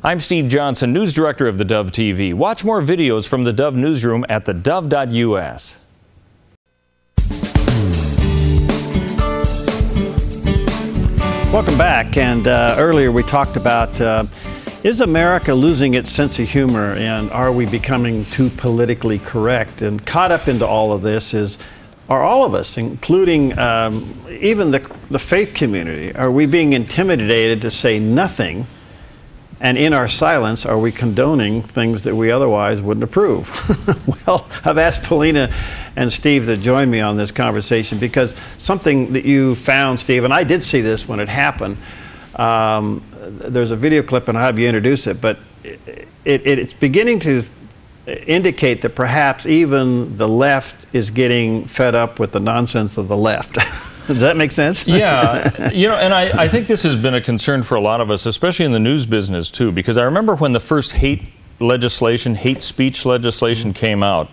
I'm Steve Johnson, News Director of theDove TV. Watch more videos from the Dove Newsroom at thedove.us. Welcome back. And earlier we talked about is America losing its sense of humor, and are we becoming too politically correct? And caught up into all of this are all of us, including even the faith community. Are we being intimidated to say nothing? And in our silence, are we condoning things that we otherwise wouldn't approve? Well, I've asked Polina and Steve to join me on this conversation because something that you found, Steve, and I did see this when it happened. There's a video clip, and I'll have you introduce it, but it's beginning to indicate that perhaps even the left is getting fed up with the nonsense of the left. Does that make sense? Yeah, you know, and I think this has been a concern for a lot of us, especially in the news business too, because I remember when the first hate speech legislation came out,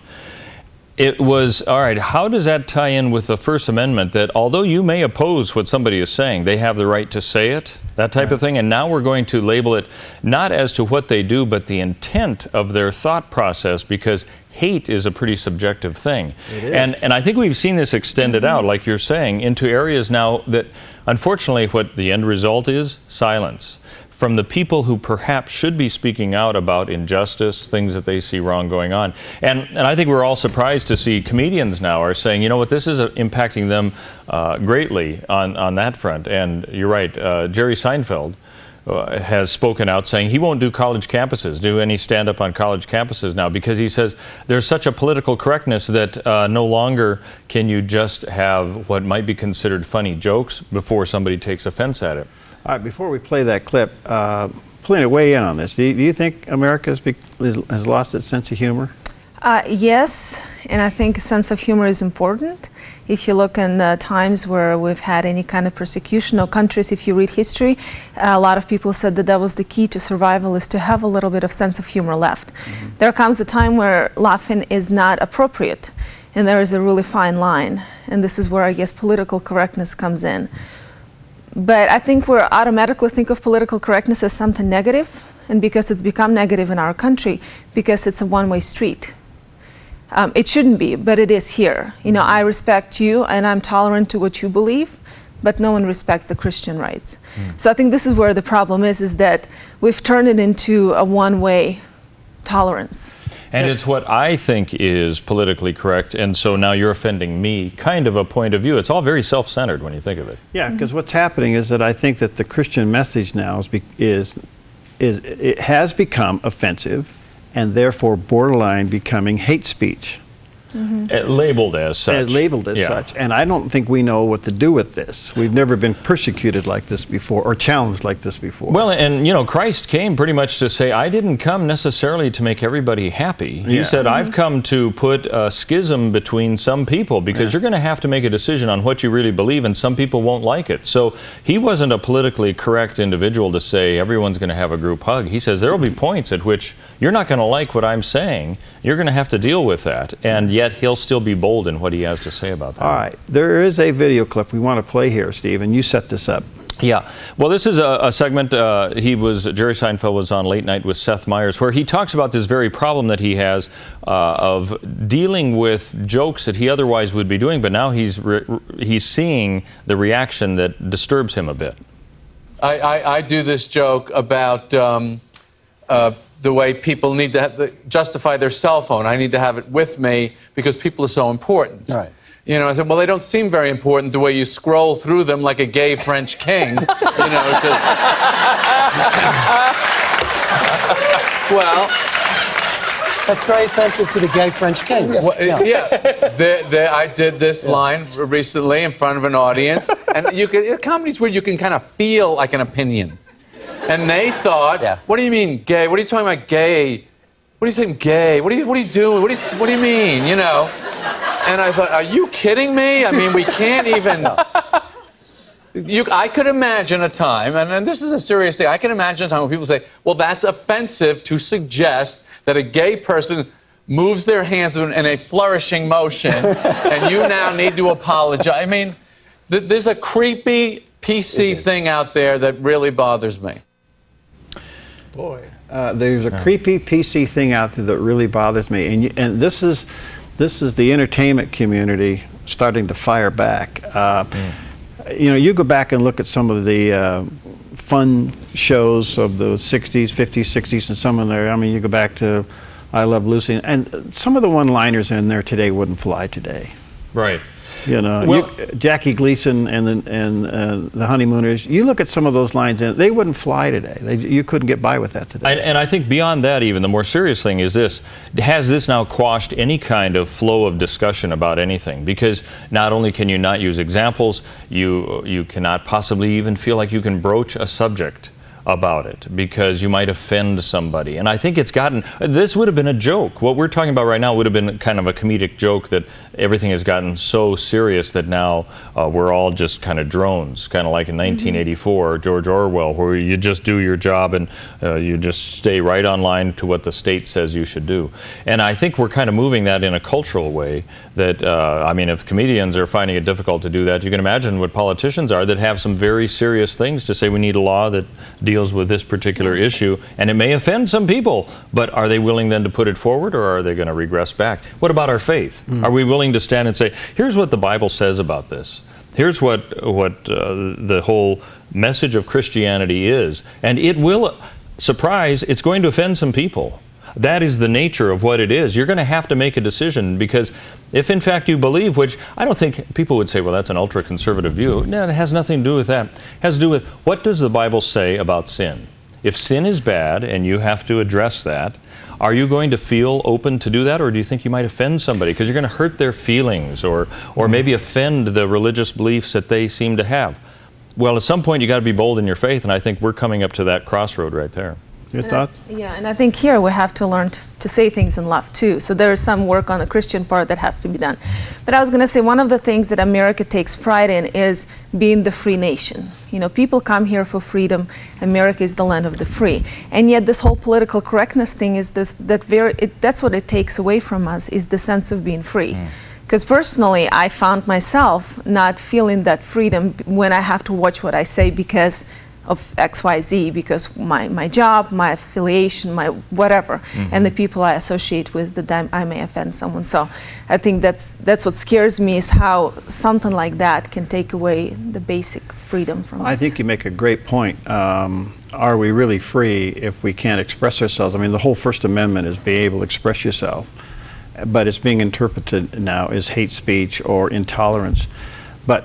it was, all right, how does that tie in with the First Amendment that although you may oppose what somebody is saying, they have the right to say it, that type of thing, and now we're going to label it not as to what they do, but the intent of their thought process, because hate is a pretty subjective thing. It is. And I think we've seen this extended out, like you're saying, into areas now that, unfortunately, what the end result is, silence. From the people who perhaps should be speaking out about injustice, things that they see wrong going on. And I think we're all surprised to see comedians now are saying, you know what, this is impacting them greatly on that front. And you're right, Jerry Seinfeld has spoken out saying he won't do college campuses, do any stand-up on college campuses now, because he says there's such a political correctness that no longer can you just have what might be considered funny jokes before somebody takes offense at it. All right, before we play that clip, Polina, weigh in on this. Do you think America has lost its sense of humor? Yes, and I think a sense of humor is important. If you look in the times where we've had any kind of persecution or countries, if you read history, a lot of people said that was the key to survival, is to have a little bit of sense of humor left. There comes a time where laughing is not appropriate, and there is a really fine line, and this is where I guess political correctness comes in. But I think we automatically think of political correctness as something negative, and because it's become negative in our country, because it's a one-way street. It shouldn't be, but it is here. You know, I respect you and I'm tolerant to what you believe, but no one respects the Christian rights. So I think this is where the problem is that we've turned it into a one-way tolerance. And it's what I think is politically correct, and so now you're offending me, kind of a point of view. It's all very self-centered when you think of it. Yeah, because what's happening is that I think that the Christian message now it has become offensive, and therefore borderline becoming hate speech. Labeled as such. Labeled as such. And I don't think we know what to do with this. We've never been persecuted like this before or challenged like this before. Well, and you know, Christ came pretty much to say, I didn't come necessarily to make everybody happy. He said, I've come to put a schism between some people, because you're going to have to make a decision on what you really believe, and some people won't like it. So he wasn't a politically correct individual to say everyone's going to have a group hug. He says there will be points at which you're not going to like what I'm saying. You're going to have to deal with that. And yet he'll still be bold in what he has to say about that. All right. There is a video clip we want to play here, Steve, and you set this up. Yeah. Well, this is a segment Jerry Seinfeld was on Late Night with Seth Meyers, where he talks about this very problem that he has of dealing with jokes that he otherwise would be doing, but now he's seeing the reaction that disturbs him a bit. I do this joke about the way people need to justify their cell phone. I need to have it with me because people are so important. Right. You know, I said, well, they don't seem very important the way you scroll through them like a gay French king. You know, just... Well... That's very offensive to the gay French king. Well, I did this line recently in front of an audience, and comedy's where you can kind of feel like an opinion. And they thought, what do you mean gay? What are you talking about gay? What are you saying gay? What are you doing? What do you mean, you know? And I thought, are you kidding me? I mean, we can't even... I could imagine a time, and this is a serious thing, I can imagine a time when people say, well, that's offensive to suggest that a gay person moves their hands in a flourishing motion, and you now need to apologize. I mean, there's a creepy PC thing out there that really bothers me. Boy. There's a creepy PC thing out there that really bothers me, and this is the entertainment community starting to fire back. You know, you go back and look at some of the fun shows of the 60s, 50s, 60s, and some of there. I mean, you go back to I Love Lucy, and some of the one-liners in there today wouldn't fly today. Right. You know, well, Jackie Gleason and the Honeymooners, you look at some of those lines, and they wouldn't fly today. You couldn't get by with that today. And I think beyond that, even the more serious thing is this: has this now quashed any kind of flow of discussion about anything? Because not only can you not use examples, you cannot possibly even feel like you can broach a subject about it because you might offend somebody. And I think it's gotten, this would have been a joke. What we're talking about right now would have been kind of a comedic joke, that everything has gotten so serious that now we're all just kind of drones, kind of like in 1984, George Orwell, where you just do your job and you just stay right on line to what the state says you should do. And I think we're kind of moving that in a cultural way that, I mean, if comedians are finding it difficult to do that, you can imagine what politicians are that have some very serious things to say. We need a law that deals with this particular issue, and it may offend some people, but are they willing then to put it forward, or are they going to regress back? What about our faith? Are we willing to stand and say, here's what the Bible says about this? Here's what the whole message of Christianity is, and it will, surprise, it's going to offend some people. That is the nature of what it is. You're going to have to make a decision, because if in fact you believe, which I don't think people would say, well, that's an ultra-conservative view. No, it has nothing to do with that. It has to do with, what does the Bible say about sin? If sin is bad and you have to address that, are you going to feel open to do that, or do you think you might offend somebody because you're going to hurt their feelings, or maybe offend the religious beliefs that they seem to have? Well, at some point you got to be bold in your faith, and I think we're coming up to that crossroad right there. Your thoughts? Yeah, and I think here we have to learn to say things in love too. So there is some work on the Christian part that has to be done. But I was going to say, one of the things that America takes pride in is being the free nation. You know, people come here for freedom. America is the land of the free. And yet this whole political correctness thing is that's what it takes away from us, is the sense of being free. Because personally, I found myself not feeling that freedom when I have to watch what I say because of XYZ, because my job, my affiliation, my whatever, and the people I associate with, that I may offend someone. So I think that's what scares me, is how something like that can take away the basic freedom from us. I think you make a great point. Are we really free if we can't express ourselves? I mean, the whole First Amendment is being able to express yourself, but it's being interpreted now as hate speech or intolerance. But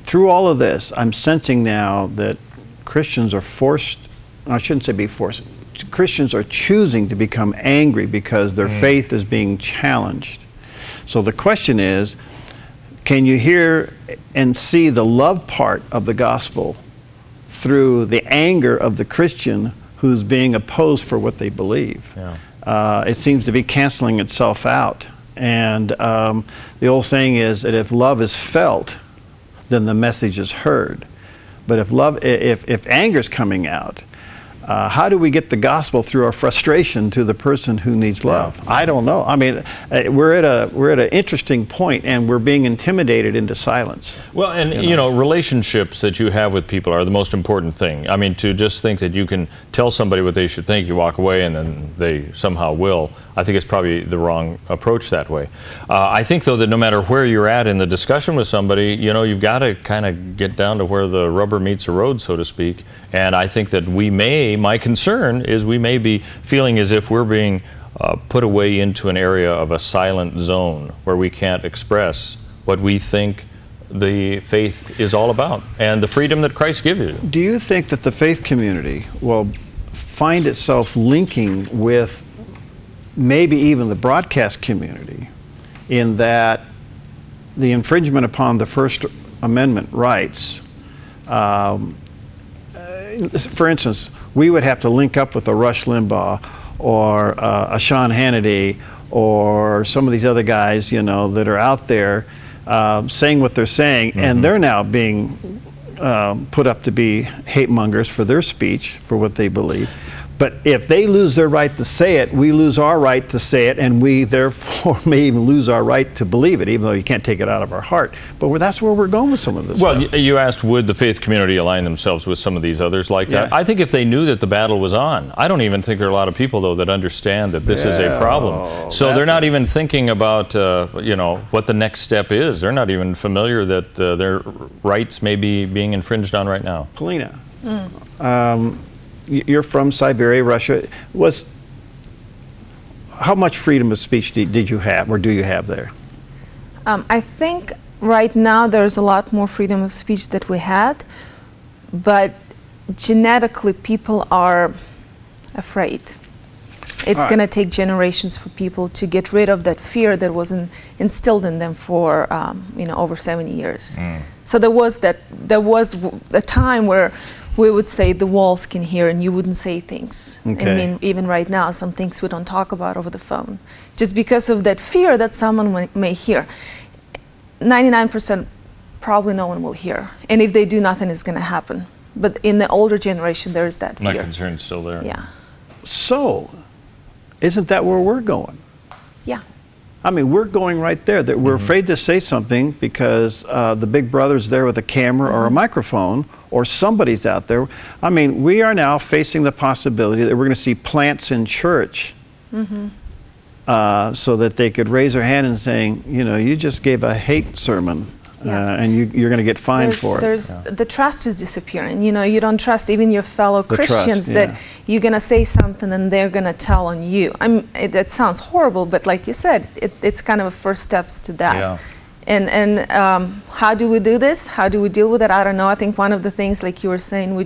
through all of this, I'm sensing now that Christians are forced, I shouldn't say be forced, Christians are choosing to become angry because their faith is being challenged. So the question is, can you hear and see the love part of the gospel through the anger of the Christian who's being opposed for what they believe? Yeah. It seems to be canceling itself out. And the old saying is that if love is felt, then the message is heard. But if anger's coming out, how do we get the gospel through our frustration to the person who needs love? I don't know. I mean, we're at an interesting point, and we're being intimidated into silence. Well, and you know, relationships that you have with people are the most important thing. I mean, to just think that you can tell somebody what they should think, you walk away, and then they somehow will, I think it's probably the wrong approach that way. I think, though, that no matter where you're at in the discussion with somebody, you know, you've got to kind of get down to where the rubber meets the road, so to speak. And I think that my concern is we may be feeling as if we're being put away into an area of a silent zone where we can't express what we think the faith is all about and the freedom that Christ gives you. Do you think that the faith community will find itself linking with maybe even the broadcast community, in that the infringement upon the First Amendment rights, for instance, we would have to link up with a Rush Limbaugh or a Sean Hannity or some of these other guys, you know, that are out there saying what they're saying, and they're now being put up to be hate mongers for their speech, for what they believe. But if they lose their right to say it, we lose our right to say it, and we therefore may even lose our right to believe it, even though you can't take it out of our heart. But that's where we're going with some of this stuff. You asked, would the faith community align themselves with some of these others like that? I think if they knew that the battle was on. I don't even think there are a lot of people, though, that understand that this is a problem. So they're not even thinking about, what the next step is. They're not even familiar that their rights may be being infringed on right now. Polina. You're from Siberia, Russia. How much freedom of speech did you have, or do you have there? I think right now there's a lot more freedom of speech that we had, but genetically people are afraid. It's going to take generations for people to get rid of that fear that was instilled in them for over 70 years. So there was a time where we would say the walls can hear and you wouldn't say things. Okay. I mean, even right now, some things we don't talk about over the phone. Just because of that fear that someone may hear. 99% probably no one will hear. And if they do, nothing is going to happen. But in the older generation, there is that fear. My concern's still there. Yeah. So, isn't that where we're going? Yeah. I mean, we're going right there. That we're afraid to say something because the big brother's there with a camera or a microphone, or somebody's out there. I mean, we are now facing the possibility that we're going to see plants in church so that they could raise their hand and saying, you just gave a hate sermon. And you're going to get fined for it. The trust is disappearing. You don't trust even your fellow Christians that you're going to say something and they're going to tell on you. That sounds horrible, but like you said, it's kind of a first steps to that. Yeah. And how do we do this? How do we deal with it? I don't know. I think one of the things, like you were saying,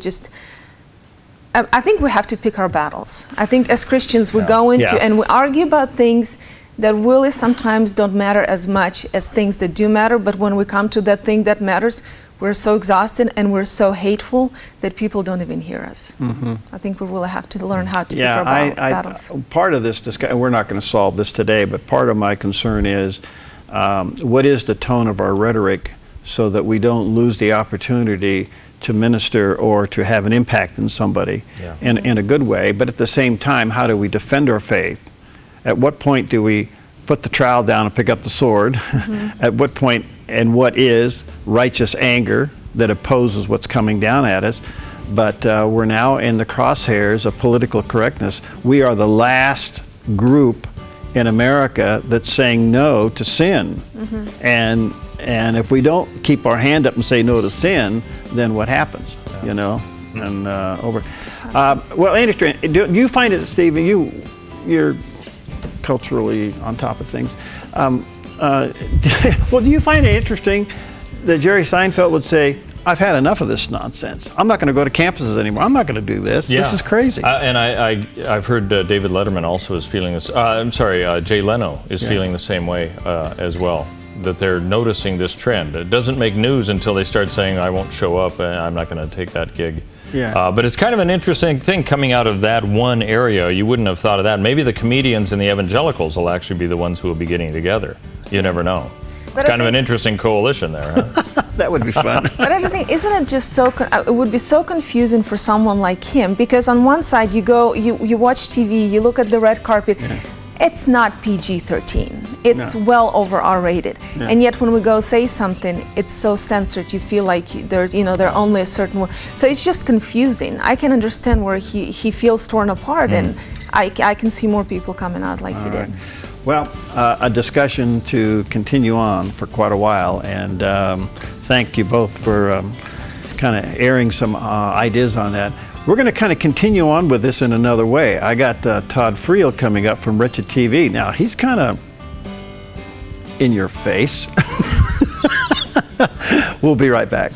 I think we have to pick our battles. I think as Christians, we go into and we argue about things that really sometimes don't matter as much as things that do matter, but when we come to that thing that matters, we're so exhausted and we're so hateful that people don't even hear us. I think we really have to learn how to pick our battles. Part of this discussion, we're not going to solve this today, but part of my concern is what is the tone of our rhetoric so that we don't lose the opportunity to minister or to have an impact in somebody in a good way, but at the same time, how do we defend our faith? At what point do we put the trowel down and pick up the sword? At what point, and what is righteous anger that opposes what's coming down at us? But we're now in the crosshairs of political correctness. We are the last group in America that's saying no to sin. And if we don't keep our hand up and say no to sin, then what happens? And well, interesting. Do you find it, Stephen? You're culturally on top of things. Well, do you find it interesting that Jerry Seinfeld would say, I've had enough of this nonsense. I'm not going to go to campuses anymore. I'm not going to do this. This is crazy. And I've heard David Letterman also is feeling this. Jay Leno is feeling the same way as well. That they're noticing this trend. It doesn't make news until they start saying, I won't show up, and I'm not going to take that gig. But it's kind of an interesting thing coming out of that one area. You wouldn't have thought of that. Maybe the comedians and the evangelicals will actually be the ones who will be getting together. You never know. It's kind of an interesting coalition there, huh? That would be fun. But I just think, isn't it just so, it would be so confusing for someone like him, because on one side you watch TV, you look at the red carpet, it's not PG-13. It's well over R-rated. And yet when we go say something, it's so censored. You feel like there are only a certain word. So it's just confusing. I can understand where he feels torn apart, and I can see more people coming out like he did. Well, a discussion to continue on for quite a while, and thank you both for kind of airing some ideas on that. We're going to kind of continue on with this in another way. I got Todd Friel coming up from Wretched TV. Now, he's kind of in your face. We'll be right back.